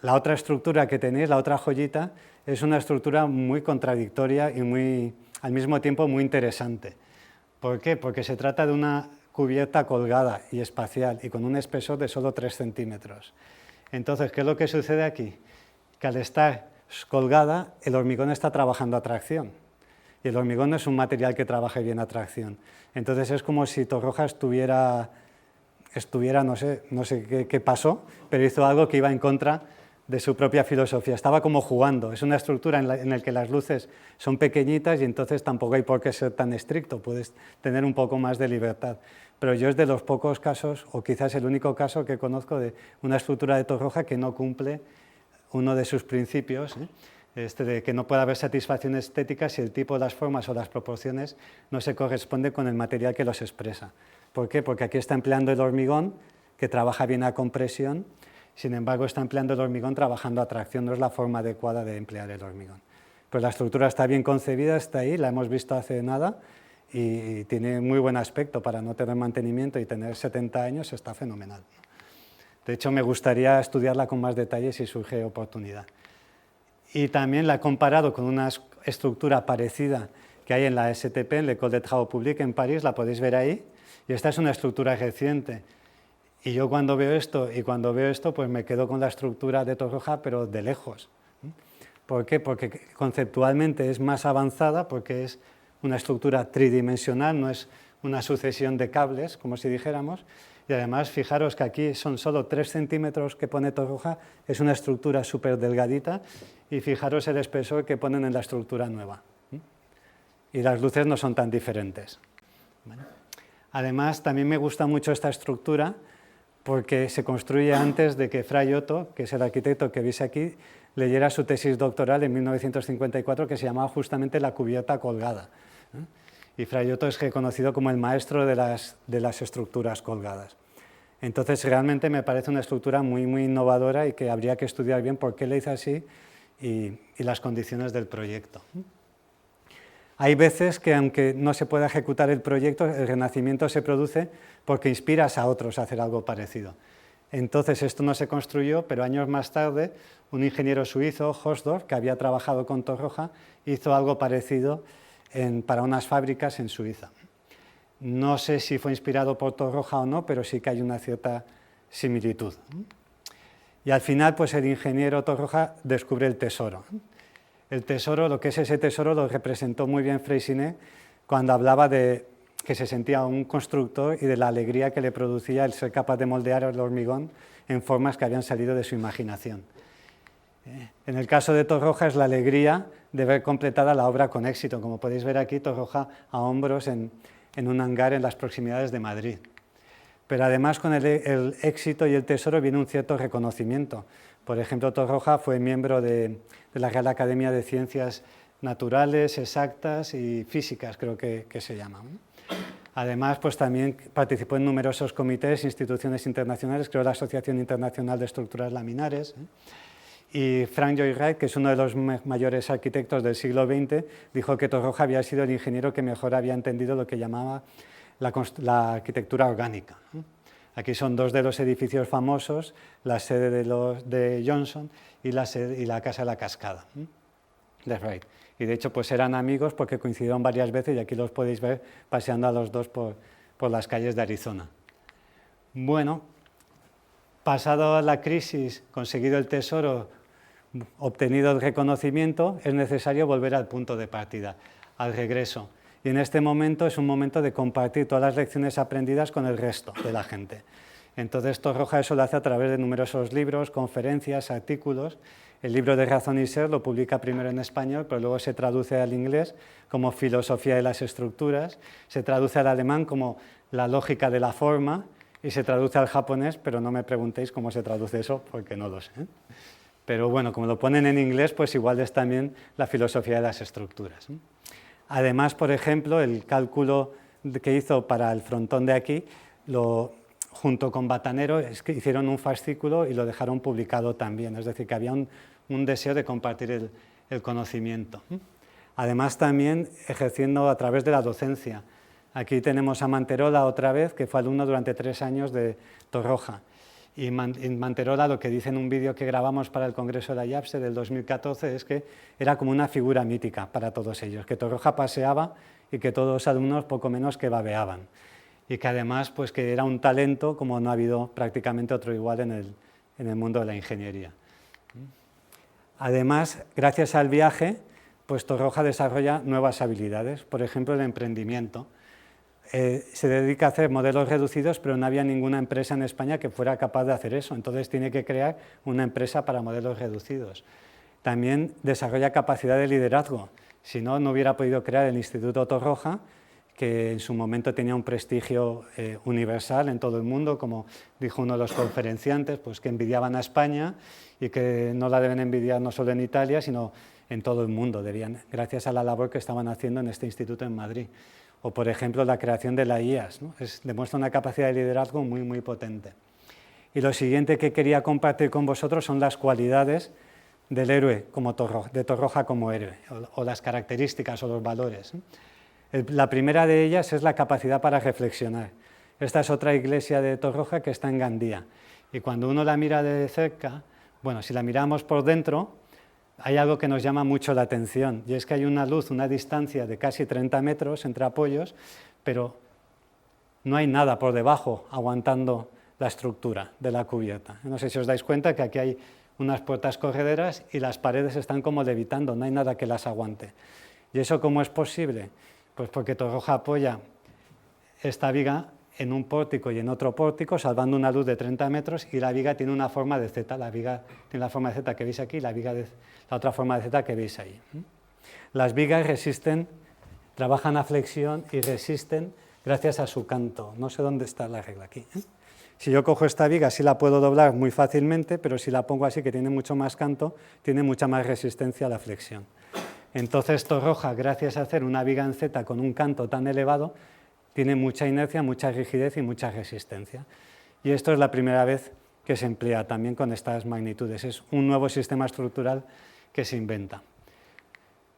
La otra estructura que tenéis, la otra joyita, es una estructura muy contradictoria y al mismo tiempo muy interesante. ¿Por qué? Porque se trata de una cubierta colgada y espacial y con un espesor de solo 3 centímetros. Entonces, ¿qué es lo que sucede aquí? Que al estar colgada, el hormigón está trabajando a tracción. Y el hormigón no es un material que trabaje bien a tracción. Entonces es como si Torroja estuviera no sé qué pasó, pero hizo algo que iba en contra de su propia filosofía. Estaba como jugando. Es una estructura en la que las luces son pequeñitas y entonces tampoco hay por qué ser tan estricto. Puedes tener un poco más de libertad. Pero yo es de los pocos casos, o quizás el único caso que conozco de una estructura de Torroja que no cumple uno de sus principios, de que no puede haber satisfacción estética si el tipo, las formas o las proporciones no se corresponde con el material que los expresa. ¿Por qué? Porque aquí está empleando el hormigón, que trabaja bien a compresión, sin embargo está empleando el hormigón trabajando a tracción, no es la forma adecuada de emplear el hormigón. Pues la estructura está bien concebida, está ahí, la hemos visto hace nada y tiene muy buen aspecto para no tener mantenimiento y tener 70 años, está fenomenal. De hecho, me gustaría estudiarla con más detalle si surge oportunidad. Y también la he comparado con una estructura parecida que hay en la STP, en l'École des Travaux Publics en París, la podéis ver ahí, y esta es una estructura reciente. Y yo cuando veo esto, pues me quedo con la estructura de Torroja, pero de lejos. ¿Por qué? Porque conceptualmente es más avanzada, porque es una estructura tridimensional, no es una sucesión de cables, como si dijéramos, y además fijaros que aquí son solo 3 centímetros que pone Torroja, es una estructura súper delgadita, y fijaros el espesor que ponen en la estructura nueva. Y las luces no son tan diferentes. Además, también me gusta mucho esta estructura porque se construye antes de que Fray Otto, que es el arquitecto que veis aquí, leyera su tesis doctoral en 1954 que se llamaba justamente La cubierta colgada. Y Fray Otto es reconocido como el maestro de las estructuras colgadas. Entonces, realmente me parece una estructura muy, muy innovadora y que habría que estudiar bien por qué le hizo así y las condiciones del proyecto. Hay veces que, aunque no se pueda ejecutar el proyecto, el Renacimiento se produce porque inspiras a otros a hacer algo parecido. Entonces, esto no se construyó, pero años más tarde, un ingeniero suizo, Horsdorf, que había trabajado con Torroja, hizo algo parecido para unas fábricas en Suiza. No sé si fue inspirado por Torroja o no, pero sí que hay una cierta similitud. Y al final, pues el ingeniero Torroja descubre el tesoro. El tesoro, lo que es ese tesoro, lo representó muy bien Freycinet cuando hablaba de que se sentía un constructor y de la alegría que le producía el ser capaz de moldear el hormigón en formas que habían salido de su imaginación. En el caso de Torroja es la alegría de ver completada la obra con éxito. Como podéis ver aquí, Torroja a hombros en un hangar en las proximidades de Madrid. Pero además con el éxito y el tesoro viene un cierto reconocimiento. Por ejemplo, Torroja fue miembro de la Real Academia de Ciencias Naturales, Exactas y Físicas, creo que se llaman. Además, pues también participó en numerosos comités e instituciones internacionales, creó la Asociación Internacional de Estructuras Laminares. Y Frank Lloyd Wright, que es uno de los mayores arquitectos del siglo XX, dijo que Torroja había sido el ingeniero que mejor había entendido lo que llamaba la arquitectura orgánica. Aquí son dos de los edificios famosos, la sede de Johnson y la Casa de la Cascada, de Wright. Y de hecho pues eran amigos porque coincidieron varias veces y aquí los podéis ver paseando a los dos por las calles de Arizona. Bueno, pasado la crisis, conseguido el tesoro, obtenido el reconocimiento, es necesario volver al punto de partida, al regreso. Y en este momento es un momento de compartir todas las lecciones aprendidas con el resto de la gente. Entonces Torroja eso lo hace a través de numerosos libros, conferencias, artículos. El libro de Razón y Ser lo publica primero en español, pero luego se traduce al inglés como Filosofía de las Estructuras, se traduce al alemán como La lógica de la forma y se traduce al japonés, pero no me preguntéis cómo se traduce eso porque no lo sé. Pero bueno, como lo ponen en inglés, pues igual es también la filosofía de las estructuras. Además, por ejemplo, el cálculo que hizo para el frontón de aquí, junto con Batanero, es que hicieron un fascículo y lo dejaron publicado también, es decir, que había un deseo de compartir el conocimiento. Además, también ejerciendo a través de la docencia. Aquí tenemos a Manterola otra vez, que fue alumno durante 3 años de Torroja. Y Manterola, lo que dice en un vídeo que grabamos para el Congreso de la IAPSE del 2014, es que era como una figura mítica para todos ellos, que Torroja paseaba y que todos los alumnos poco menos que babeaban. Y que además pues, que era un talento como no ha habido prácticamente otro igual en el mundo de la ingeniería. Además, gracias al viaje, pues Torroja desarrolla nuevas habilidades, por ejemplo, el emprendimiento. Se dedica a hacer modelos reducidos, pero no había ninguna empresa en España que fuera capaz de hacer eso, entonces tiene que crear una empresa para modelos reducidos. También desarrolla capacidad de liderazgo, si no, no hubiera podido crear el Instituto Torroja, que en su momento tenía un prestigio universal en todo el mundo, como dijo uno de los conferenciantes, pues que envidiaban a España y que no la deben envidiar no solo en Italia, sino en todo el mundo, gracias a la labor que estaban haciendo en este instituto en Madrid. O, por ejemplo, la creación de la IAS, ¿no? Demuestra una capacidad de liderazgo muy, muy potente. Y lo siguiente que quería compartir con vosotros son las cualidades del héroe, de Torroja como héroe, o las características o los valores. La primera de ellas es la capacidad para reflexionar. Esta es otra iglesia de Torroja que está en Gandía. Y cuando uno la mira de cerca, bueno, si la miramos por dentro, hay algo que nos llama mucho la atención, y es que hay una luz, una distancia de casi 30 metros entre apoyos, pero no hay nada por debajo aguantando la estructura de la cubierta. No sé si os dais cuenta que aquí hay unas puertas correderas y las paredes están como levitando, no hay nada que las aguante. ¿Y eso cómo es posible? Pues porque Torroja apoya esta viga en un pórtico y en otro pórtico, salvando una luz de 30 metros, y la viga tiene una forma de Z. La viga tiene la forma de Z que veis aquí y la otra forma de Z que veis ahí. Las vigas trabajan a flexión y resisten gracias a su canto. No sé dónde está la regla aquí. Si yo cojo esta viga, sí la puedo doblar muy fácilmente, pero si la pongo así, que tiene mucho más canto, tiene mucha más resistencia a la flexión. Entonces Torroja, gracias a hacer una viga en Z con un canto tan elevado, tiene mucha inercia, mucha rigidez y mucha resistencia. Y esto es la primera vez que se emplea también con estas magnitudes. Es un nuevo sistema estructural que se inventa.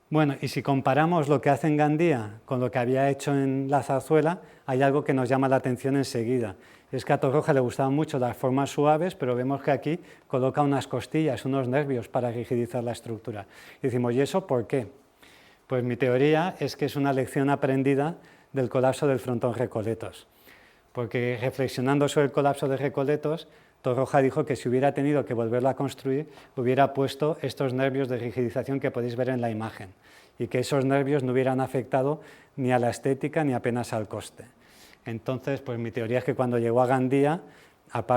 Bueno, y si comparamos lo que hace en Gandía con lo que había hecho en la Zarzuela, hay algo que nos llama la atención enseguida. Es que a Torroja le gustaban mucho las formas suaves, pero vemos que aquí coloca unas costillas, unos nervios para rigidizar la estructura. Y decimos, ¿y eso por qué? Pues mi teoría es que es una lección aprendida del colapso del frontón Recoletos, porque reflexionando sobre el colapso de Recoletos, Torroja dijo que si hubiera tenido que volverlo a construir, hubiera puesto estos nervios de rigidización que podéis ver en la imagen, y que esos nervios no hubieran afectado ni a la estética ni apenas al coste. Entonces, pues mi teoría es que cuando llegó a Gandía,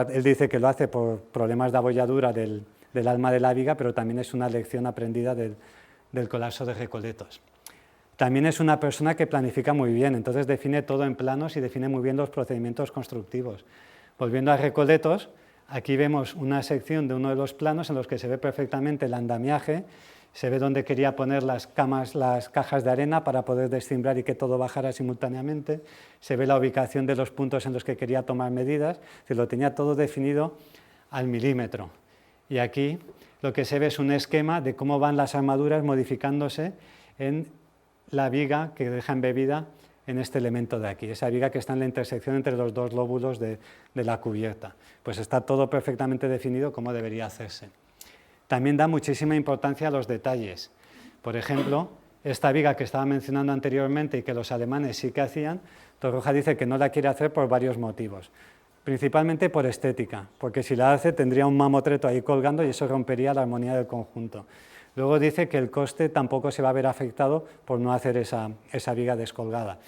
él dice que lo hace por problemas de abolladura del alma de la viga, pero también es una lección aprendida del colapso de Recoletos. También es una persona que planifica muy bien, entonces define todo en planos y define muy bien los procedimientos constructivos. Volviendo a Recoletos, aquí vemos una sección de uno de los planos en los que se ve perfectamente el andamiaje, se ve dónde quería poner las cajas de arena para poder descimbrar y que todo bajara simultáneamente, se ve la ubicación de los puntos en los que quería tomar medidas, se lo tenía todo definido al milímetro. Y aquí lo que se ve es un esquema de cómo van las armaduras modificándose en la viga que deja embebida en este elemento de aquí, esa viga que está en la intersección entre los dos lóbulos de la cubierta. Pues está todo perfectamente definido como debería hacerse. También da muchísima importancia a los detalles. Por ejemplo, esta viga que estaba mencionando anteriormente y que los alemanes sí que hacían, Torroja dice que no la quiere hacer por varios motivos. Principalmente por estética, porque si la hace tendría un mamotreto ahí colgando y eso rompería la armonía del conjunto. Luego dice que el coste tampoco se va a ver afectado por no hacer esa viga descolgada.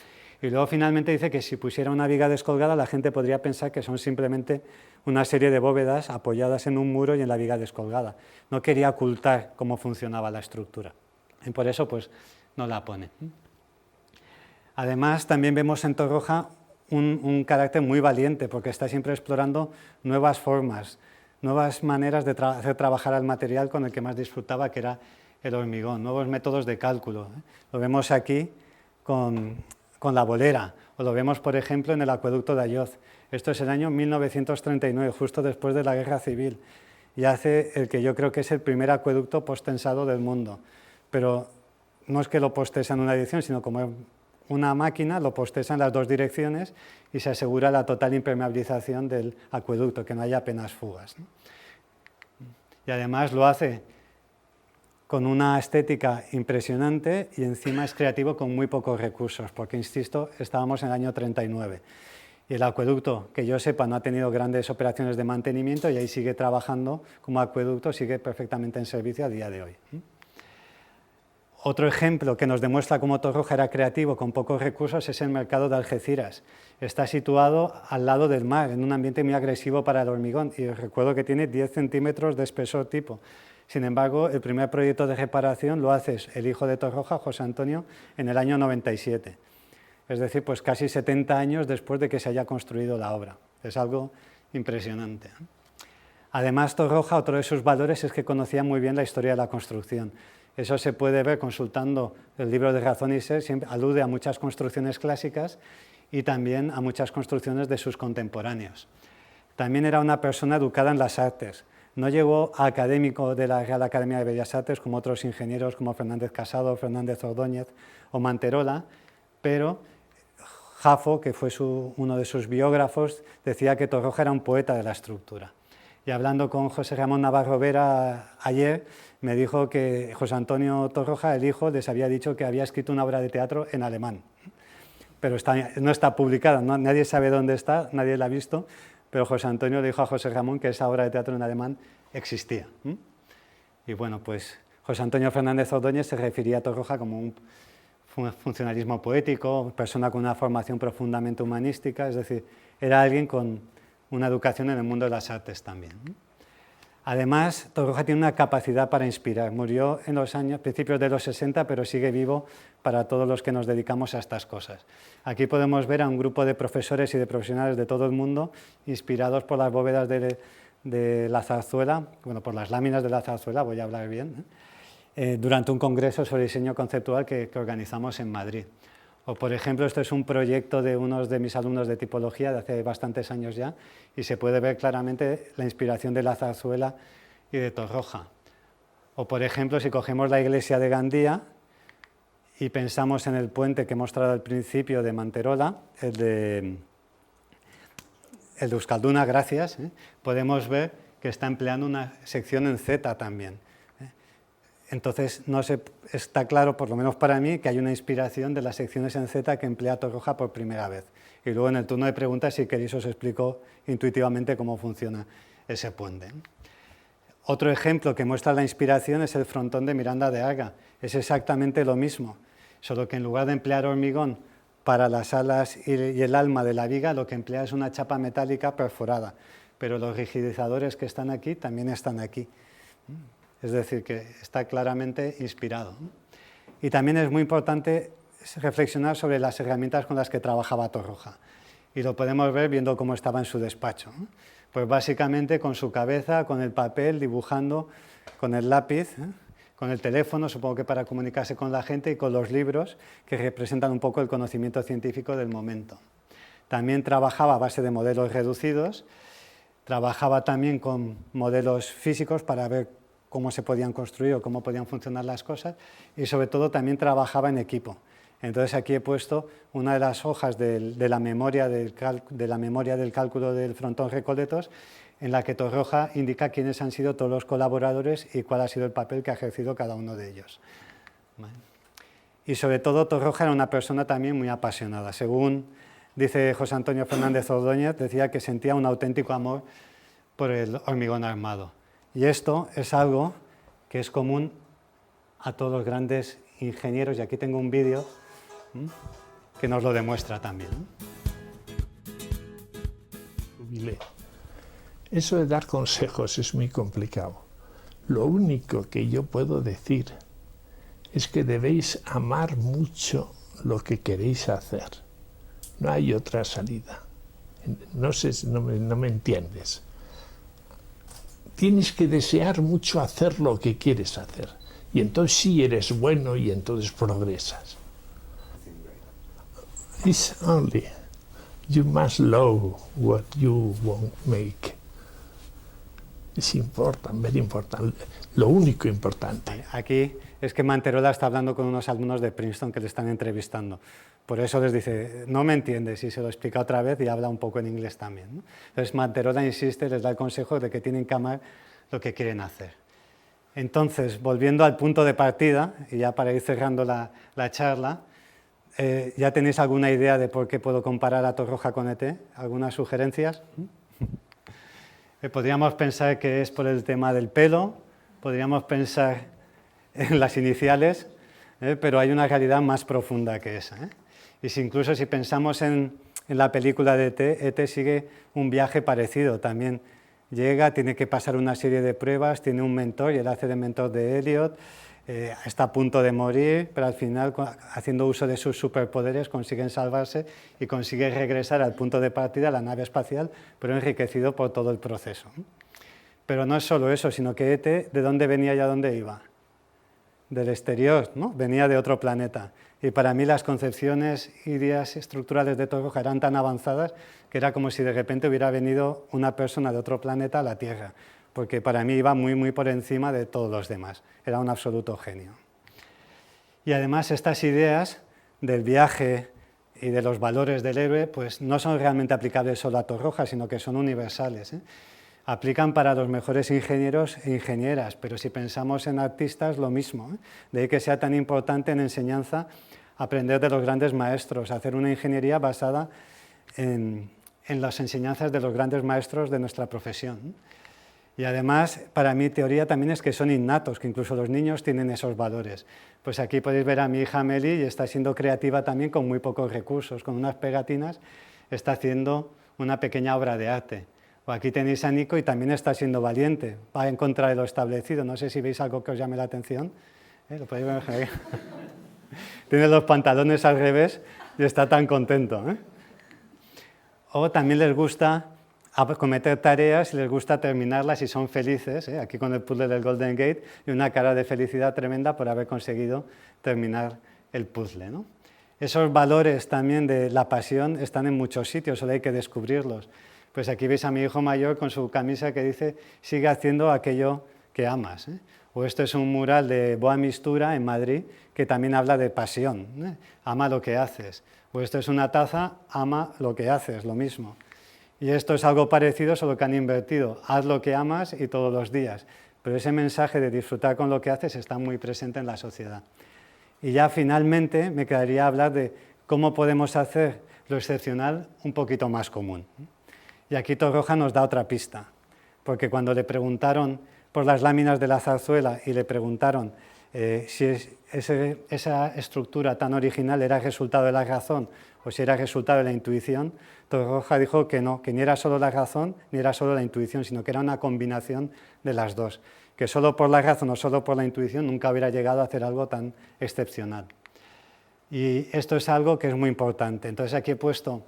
Y luego finalmente dice que si pusiera una viga descolgada la gente podría pensar que son simplemente una serie de bóvedas apoyadas en un muro y en la viga descolgada. No quería ocultar cómo funcionaba la estructura y por eso pues no la pone. Además también vemos en Torroja un carácter muy valiente porque está siempre explorando nuevas formas, nuevas maneras de hacer trabajar al material con el que más disfrutaba, que era el hormigón, nuevos métodos de cálculo. Lo vemos aquí con la bolera, o lo vemos, por ejemplo, en el acueducto de Ayoz. Esto es el año 1939, justo después de la Guerra Civil, y hace el que yo creo que es el primer acueducto postensado del mundo. Pero no es que lo postesa en una dirección, sino como una máquina lo postesa en las dos direcciones y se asegura la total impermeabilización del acueducto, que no haya apenas fugas, ¿no? Y además lo hace con una estética impresionante y encima es creativo con muy pocos recursos, porque, insisto, estábamos en el año 39. Y el acueducto, que yo sepa, no ha tenido grandes operaciones de mantenimiento y ahí sigue trabajando como acueducto, sigue perfectamente en servicio a día de hoy. Otro ejemplo que nos demuestra cómo Torroja era creativo con pocos recursos es el mercado de Algeciras. Está situado al lado del mar, en un ambiente muy agresivo para el hormigón, y recuerdo que tiene 10 centímetros de espesor tipo. Sin embargo, el primer proyecto de reparación lo hace el hijo de Torroja, José Antonio, en el año 97. Es decir, pues casi 70 años después de que se haya construido la obra. Es algo impresionante. Además, Torroja, otro de sus valores es que conocía muy bien la historia de la construcción. Eso se puede ver consultando el libro de Razón y Ser, siempre alude a muchas construcciones clásicas y también a muchas construcciones de sus contemporáneos. También era una persona educada en las artes. No llegó a académico de la Real Academia de Bellas Artes como otros ingenieros como Fernández Casado, Fernández Ordóñez o Manterola, pero Jafo, que fue uno de sus biógrafos, decía que Torroja era un poeta de la estructura. Y hablando con José Ramón Navarro Vera ayer, me dijo que José Antonio Torroja, el hijo, les había dicho que había escrito una obra de teatro en alemán. Pero no está publicada, ¿no? Nadie sabe dónde está, nadie la ha visto, pero José Antonio le dijo a José Ramón que esa obra de teatro en alemán existía. Y bueno, pues José Antonio Fernández Ordóñez se refería a Torroja como un funcionalismo poético, persona con una formación profundamente humanística, es decir, era alguien con una educación en el mundo de las artes también. Además, Torroja tiene una capacidad para inspirar. Murió en los principios de los 60, pero sigue vivo para todos los que nos dedicamos a estas cosas. Aquí podemos ver a un grupo de profesores y de profesionales de todo el mundo inspirados por las bóvedas de la zarzuela, bueno, por las láminas de la zarzuela, voy a hablar bien, durante un congreso sobre diseño conceptual que organizamos en Madrid. O, por ejemplo, esto es un proyecto de unos de mis alumnos de tipología de hace bastantes años ya, y se puede ver claramente la inspiración de la zarzuela y de Torroja. O, por ejemplo, si cogemos la iglesia de Gandía y pensamos en el puente que he mostrado al principio de Manterola, el de Euskalduna, gracias, podemos ver que está empleando una sección en Z también. Entonces, está claro, por lo menos para mí, que hay una inspiración de las secciones en Z que emplea Torroja por primera vez. Y luego en el turno de preguntas, si queréis, os explico intuitivamente cómo funciona ese puente. Otro ejemplo que muestra la inspiración es el frontón de Miranda de Aga. Es exactamente lo mismo, solo que en lugar de emplear hormigón para las alas y el alma de la viga, lo que emplea es una chapa metálica perforada. Pero los rigidizadores que están aquí también están aquí. Es decir, que está claramente inspirado. Y también es muy importante reflexionar sobre las herramientas con las que trabajaba Torroja. Y lo podemos ver viendo cómo estaba en su despacho. Pues básicamente con su cabeza, con el papel, dibujando, con el lápiz, con el teléfono, supongo que para comunicarse con la gente, y con los libros que representan un poco el conocimiento científico del momento. También trabajaba a base de modelos reducidos, trabajaba también con modelos físicos para ver cómo se podían construir o cómo podían funcionar las cosas, y sobre todo también trabajaba en equipo. Entonces aquí he puesto una de las hojas de la memoria del cálculo del frontón Recoletos, en la que Torroja indica quiénes han sido todos los colaboradores y cuál ha sido el papel que ha ejercido cada uno de ellos. ¿Vale? Y sobre todo Torroja era una persona también muy apasionada. Según dice José Antonio Fernández Ordóñez, decía que sentía un auténtico amor por el hormigón armado. Y esto es algo que es común a todos los grandes ingenieros, y aquí tengo un vídeo que nos lo demuestra también. Eso de dar consejos es muy complicado. Lo único que yo puedo decir es que debéis amar mucho lo que queréis hacer. No hay otra salida. No sé si no me entiendes. Tienes que desear mucho hacer lo que quieres hacer. Y entonces sí eres bueno y entonces progresas. It's only you must love what you won't make. Es importante, very important, lo único importante. Aquí es que Manterola está hablando con unos alumnos de Princeton que le están entrevistando. Por eso les dice, no me entiendes, y se lo explica otra vez y habla un poco en inglés también, ¿no? Entonces Manterola insiste, les da el consejo de que tienen que amar lo que quieren hacer. Entonces, volviendo al punto de partida, y ya para ir cerrando la charla, ¿ya tenéis alguna idea de por qué puedo comparar a Torroja con ET? ¿Algunas sugerencias? Podríamos pensar que es por el tema del pelo, podríamos pensar en las iniciales, pero hay una realidad más profunda que esa. Y si incluso si pensamos en la película de ET sigue un viaje parecido. También llega, tiene que pasar una serie de pruebas, tiene un mentor y él hace de mentor de Elliot, está a punto de morir, pero al final, haciendo uso de sus superpoderes, consiguen salvarse y consigue regresar al punto de partida, la nave espacial, pero enriquecido por todo el proceso. Pero no es solo eso, sino que ET, ¿de dónde venía y a dónde iba? Del exterior, ¿no? Venía de otro planeta. Y para mí las concepciones, ideas estructurales de Torroja eran tan avanzadas que era como si de repente hubiera venido una persona de otro planeta a la Tierra, porque para mí iba muy, muy por encima de todos los demás. Era un absoluto genio. Y además estas ideas del viaje y de los valores del héroe pues no son realmente aplicables solo a Torroja, sino que son universales, ¿eh? Aplican para los mejores ingenieros e ingenieras, pero si pensamos en artistas, lo mismo, ¿eh? De ahí que sea tan importante en enseñanza aprender de los grandes maestros, hacer una ingeniería basada en las enseñanzas de los grandes maestros de nuestra profesión. Y además, para mí, teoría también es que son innatos, que incluso los niños tienen esos valores. Pues aquí podéis ver a mi hija Meli y está siendo creativa también con muy pocos recursos, con unas pegatinas, está haciendo una pequeña obra de arte. O aquí tenéis a Nico y también está siendo valiente, va en contra de lo establecido. No sé si veis algo que os llame la atención. ¿Lo podéis ver ahí? Tiene los pantalones al revés y está tan contento, ¿eh? O también les gusta acometer tareas y les gusta terminarlas y son felices, ¿eh? Aquí con el puzzle del Golden Gate y una cara de felicidad tremenda por haber conseguido terminar el puzzle, ¿no? Esos valores también de la pasión están en muchos sitios, solo hay que descubrirlos. Pues aquí veis a mi hijo mayor con su camisa que dice sigue haciendo aquello que amas, ¿eh? O esto es un mural de Boa Mistura en Madrid que también habla de pasión, ¿eh? Ama lo que haces. O esto es una taza, ama lo que haces, lo mismo. Y esto es algo parecido, solo que han invertido. Haz lo que amas y todos los días. Pero ese mensaje de disfrutar con lo que haces está muy presente en la sociedad. Y ya finalmente me quedaría hablar de cómo podemos hacer lo excepcional un poquito más común. Y aquí Torroja nos da otra pista, porque cuando le preguntaron por las láminas de la zarzuela y le preguntaron si esa estructura tan original era resultado de la razón o si era resultado de la intuición, Torroja dijo que no, que ni era solo la razón ni era solo la intuición, sino que era una combinación de las dos, que solo por la razón o solo por la intuición nunca hubiera llegado a hacer algo tan excepcional. Y esto es algo que es muy importante. Entonces aquí he puesto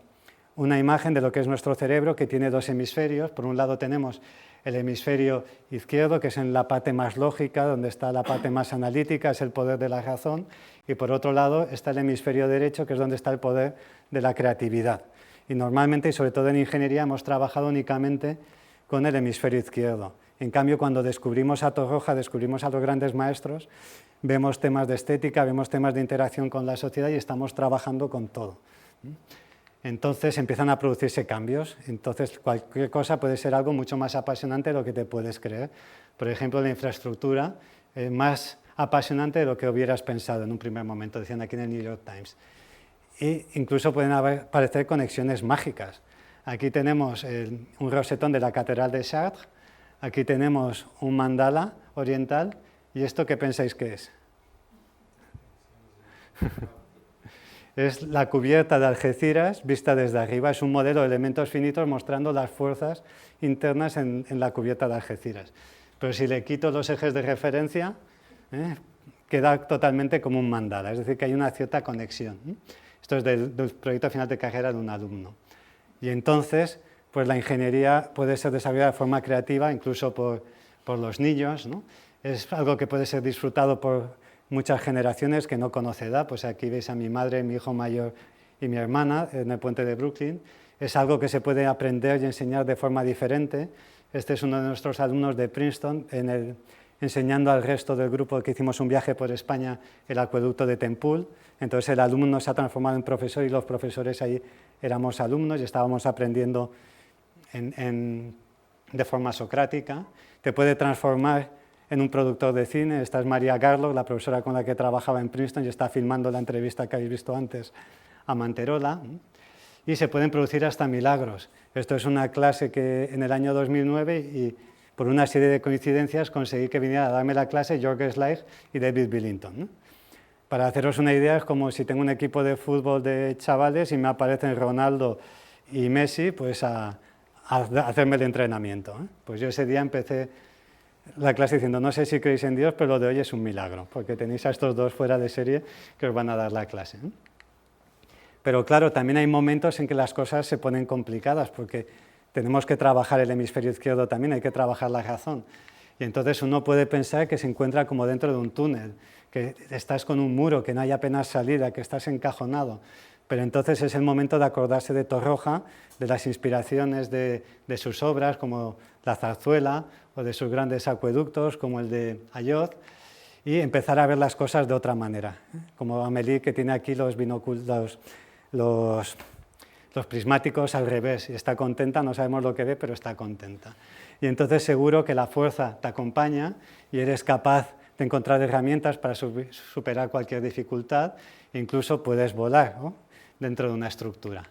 una imagen de lo que es nuestro cerebro, que tiene dos hemisferios. Por un lado tenemos el hemisferio izquierdo, que es en la parte más lógica, donde está la parte más analítica, es el poder de la razón, y por otro lado está el hemisferio derecho, que es donde está el poder de la creatividad. Y normalmente, y sobre todo en ingeniería, hemos trabajado únicamente con el hemisferio izquierdo. En cambio, cuando descubrimos a Torroja, descubrimos a los grandes maestros, vemos temas de estética, vemos temas de interacción con la sociedad y estamos trabajando con todo. Entonces empiezan a producirse cambios, entonces cualquier cosa puede ser algo mucho más apasionante de lo que te puedes creer. Por ejemplo, la infraestructura, más apasionante de lo que hubieras pensado en un primer momento, decían aquí en el New York Times. E incluso pueden aparecer conexiones mágicas. Aquí tenemos un rosetón de la Catedral de Chartres, aquí tenemos un mandala oriental, ¿y esto qué pensáis que es? Es la cubierta de Algeciras vista desde arriba, es un modelo de elementos finitos mostrando las fuerzas internas en la cubierta de Algeciras. Pero si le quito los ejes de referencia, queda totalmente como un mandala, es decir, que hay una cierta conexión. Esto es del proyecto final de carrera de un alumno. Y entonces, pues la ingeniería puede ser desarrollada de forma creativa, incluso por los niños, ¿no? Es algo que puede ser disfrutado por muchas generaciones que no conoce edad, pues aquí veis a mi madre, mi hijo mayor y mi hermana en el puente de Brooklyn. Es algo que se puede aprender y enseñar de forma diferente. Este es uno de nuestros alumnos de Princeton, enseñando al resto del grupo que hicimos un viaje por España el acueducto de Temple. Entonces el alumno se ha transformado en profesor y los profesores ahí éramos alumnos y estábamos aprendiendo de forma socrática. Te puede transformar en un productor de cine. Esta es María Garlock, la profesora con la que trabajaba en Princeton y está filmando la entrevista que habéis visto antes a Manterola. Y se pueden producir hasta milagros. Esto es una clase que en el año 2009 y por una serie de coincidencias conseguí que viniera a darme la clase Jorge Schleich y David Billington, ¿no? Para haceros una idea, es como si tengo un equipo de fútbol de chavales y me aparecen Ronaldo y Messi pues a hacerme el entrenamiento, ¿eh? Pues yo ese día empecé la clase diciendo, no sé si creéis en Dios, pero lo de hoy es un milagro, porque tenéis a estos dos fuera de serie que os van a dar la clase, ¿eh? Pero claro, también hay momentos en que las cosas se ponen complicadas, porque tenemos que trabajar el hemisferio izquierdo también, hay que trabajar la razón. Y entonces uno puede pensar que se encuentra como dentro de un túnel, que estás con un muro, que no hay apenas salida, que estás encajonado. Pero entonces es el momento de acordarse de Torroja, de las inspiraciones de sus obras, como La Zarzuela, o de sus grandes acueductos, como el de Ayoz, y empezar a ver las cosas de otra manera. Como Amélie, que tiene aquí los prismáticos al revés, y está contenta, no sabemos lo que ve, pero está contenta. Y entonces seguro que la fuerza te acompaña y eres capaz de encontrar herramientas para superar cualquier dificultad, e incluso puedes volar, ¿no?, dentro de una estructura.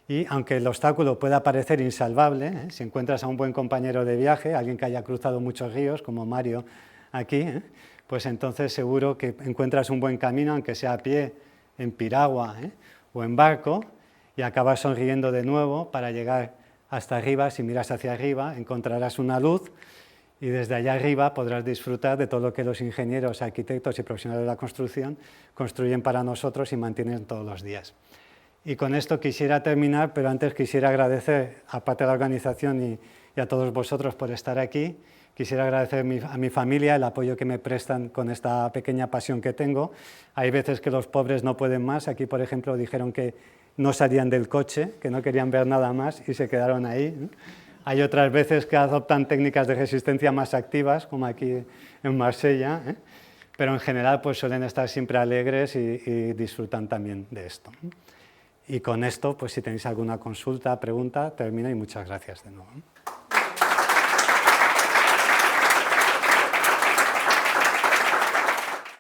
Y aunque el obstáculo pueda parecer insalvable, si encuentras a un buen compañero de viaje, alguien que haya cruzado muchos ríos, como Mario aquí, pues entonces seguro que encuentras un buen camino, aunque sea a pie, en piragua o en barco, y acabas sonriendo de nuevo para llegar hasta arriba. Si miras hacia arriba encontrarás una luz y desde allá arriba podrás disfrutar de todo lo que los ingenieros, arquitectos y profesionales de la construcción construyen para nosotros y mantienen todos los días. Y con esto quisiera terminar, pero antes quisiera agradecer, aparte de la organización y a todos vosotros por estar aquí, quisiera agradecer a mi familia el apoyo que me prestan con esta pequeña pasión que tengo. Hay veces que los pobres no pueden más. Aquí, por ejemplo, dijeron que no salían del coche, que no querían ver nada más y se quedaron ahí. Hay otras veces que adoptan técnicas de resistencia más activas, como aquí en Marsella, pero en general pues suelen estar siempre alegres y disfrutan también de esto. Y con esto, pues si tenéis alguna consulta, pregunta, termino y muchas gracias de nuevo.